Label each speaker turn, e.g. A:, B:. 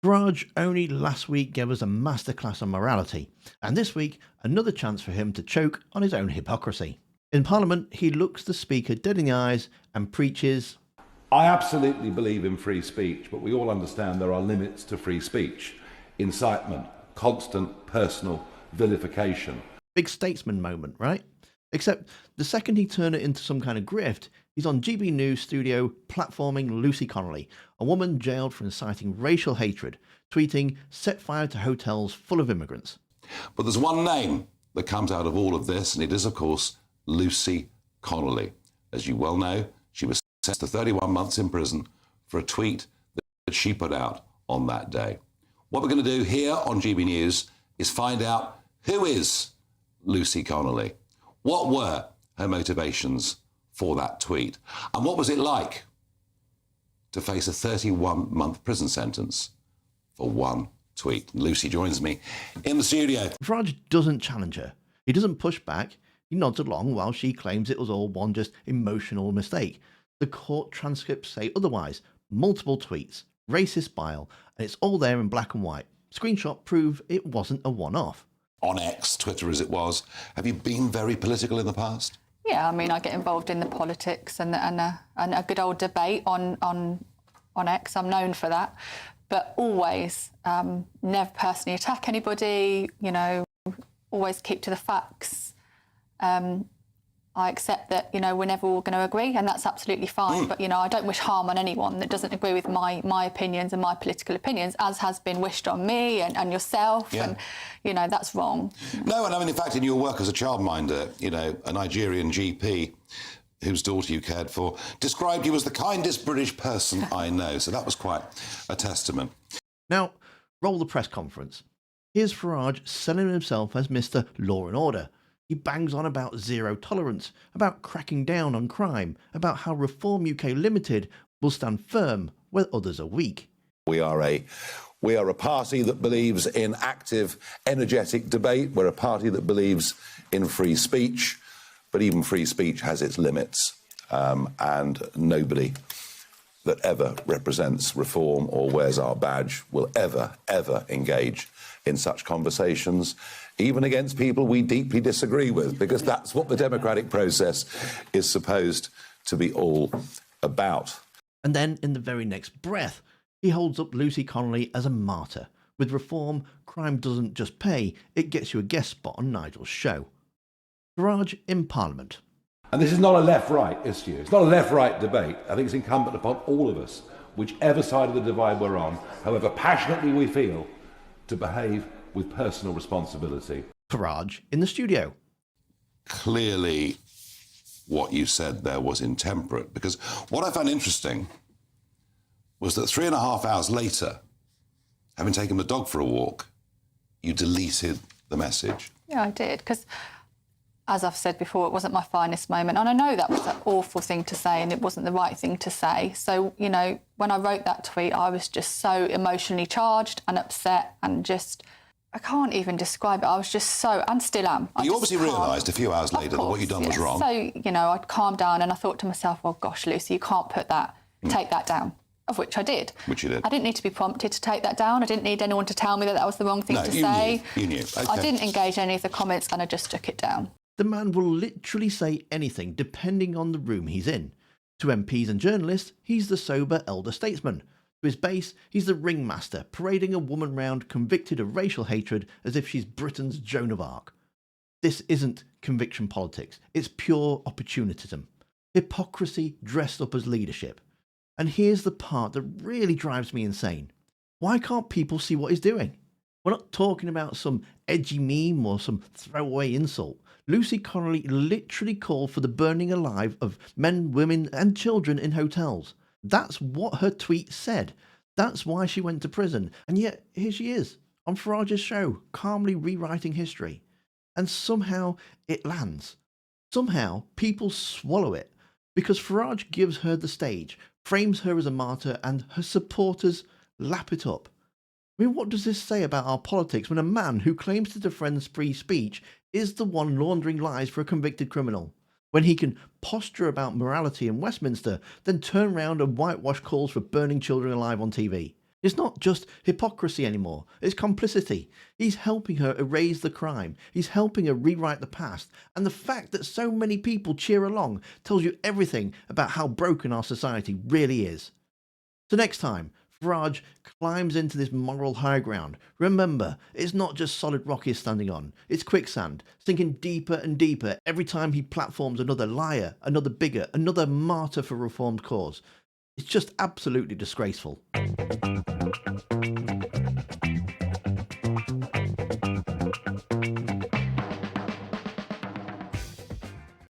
A: Farage only last week gave us a masterclass on morality, and this week another chance for him to choke on his own hypocrisy. In Parliament, he looks the Speaker dead in the eyes and preaches,
B: I absolutely believe in free speech, but we all understand there are limits to free speech. Incitement, constant personal vilification.
A: big statesman moment, right? Except the second he turned it into some kind of grift, he's on GB News studio platforming Lucy Connolly, a woman jailed for inciting racial hatred, tweeting, set fire to hotels full of immigrants.
C: But there's one name that comes out of all of this, and it is, of course, Lucy Connolly. As you well know, she was sentenced to 31 months in prison for a tweet that she put out on that day. What we're going to do here on GB News is find out who is Lucy Connolly. What were her motivations for that tweet? And what was it like to face a 31-month prison sentence for one tweet? Lucy joins me in the studio.
A: Farage doesn't challenge her. He doesn't push back. He nods along while she claims it was all one just emotional mistake. The court transcripts say otherwise. Multiple tweets, racist bile, and it's all there in black and white. Screenshot prove it wasn't a one-off.
C: On X, Twitter as it was, have you been very political in the past?
D: Yeah, I mean, I get involved in the politics and a good old debate on X. I'm known for that, but always never personally attack anybody. You know, always keep to the facts. I accept that, you know, we're never all going to agree, and that's absolutely fine. But, you know, I don't wish harm on anyone that doesn't agree with my opinions and my political opinions, as has been wished on me and yourself.
C: Yeah.
D: And, you know, that's wrong.
C: No, and I mean, in fact, in your work as a childminder, you know, a Nigerian GP whose daughter you cared for described you as the kindest British person I know. So that was quite a testament.
A: Now, roll the press conference. Here's Farage selling himself as Mr. Law and Order. He bangs on about zero tolerance, about cracking down on crime, about how Reform UK Limited will stand firm where others are weak.
E: We are a party that believes in active, energetic debate. We're a party that believes in free speech, but even free speech has its limits, and nobody that ever represents reform or wears our badge will ever engage in such conversations, even against people we deeply disagree with, because that's what the democratic process is supposed to be all about.
A: And then, in the very next breath, he holds up Lucy Connolly as a martyr. With reform, crime doesn't just pay, it gets you a guest spot on Nigel's show. Farage in Parliament.
B: And this is not a left-right issue. It's not a left-right debate. I think it's incumbent upon all of us, whichever side of the divide we're on, however passionately we feel, to behave with personal responsibility.
A: Farage in the studio.
C: Clearly, what you said there was intemperate, because what I found interesting was that 3.5 hours later, having taken the dog for a walk, you deleted the message.
D: Yeah, I did, because as I've said before, it wasn't my finest moment. And I know that was an awful thing to say and it wasn't the right thing to say. So, you know, when I wrote that tweet, I was just so emotionally charged and upset and just, I can't even describe it. I was just so, and still am.
C: You obviously realised a few hours later that what you'd done was wrong.
D: So, you know, I'd calmed down and I thought to myself, oh gosh, Lucy, you can't put that, take that down. Of which I did.
C: Which you did.
D: I didn't need to be prompted to take that down. I didn't need anyone to tell me that that was the wrong thing to say.
C: You knew. Okay.
D: I didn't engage in any of the comments and I just took it down.
A: The man will literally say anything depending on the room he's in. To MPs and journalists, he's the sober elder statesman. To his base, he's the ringmaster, parading a woman round convicted of racial hatred as if she's Britain's Joan of Arc. This isn't conviction politics, it's pure opportunism. Hypocrisy dressed up as leadership. And here's the part that really drives me insane. Why can't people see what he's doing? We're not talking about some edgy meme or some throwaway insult. Lucy Connolly literally called for the burning alive of men, women and children in hotels. That's what her tweet said. That's why she went to prison. And yet, here she is, on Farage's show, calmly rewriting history. And somehow it lands. Somehow people swallow it. Because Farage gives her the stage, frames her as a martyr, and her supporters lap it up. I mean, what does this say about our politics when a man who claims to defend free speech is the one laundering lies for a convicted criminal? When he can posture about morality in Westminster, then turn round and whitewash calls for burning children alive on TV? It's not just hypocrisy anymore, it's complicity. He's helping her erase the crime, he's helping her rewrite the past, and the fact that so many people cheer along tells you everything about how broken our society really is. So next time Farage climbs into this moral high ground, remember, it's not just solid rock he's standing on, it's quicksand, sinking deeper and deeper every time he platforms another liar, another bigot, another martyr for a reformed cause. It's just absolutely disgraceful.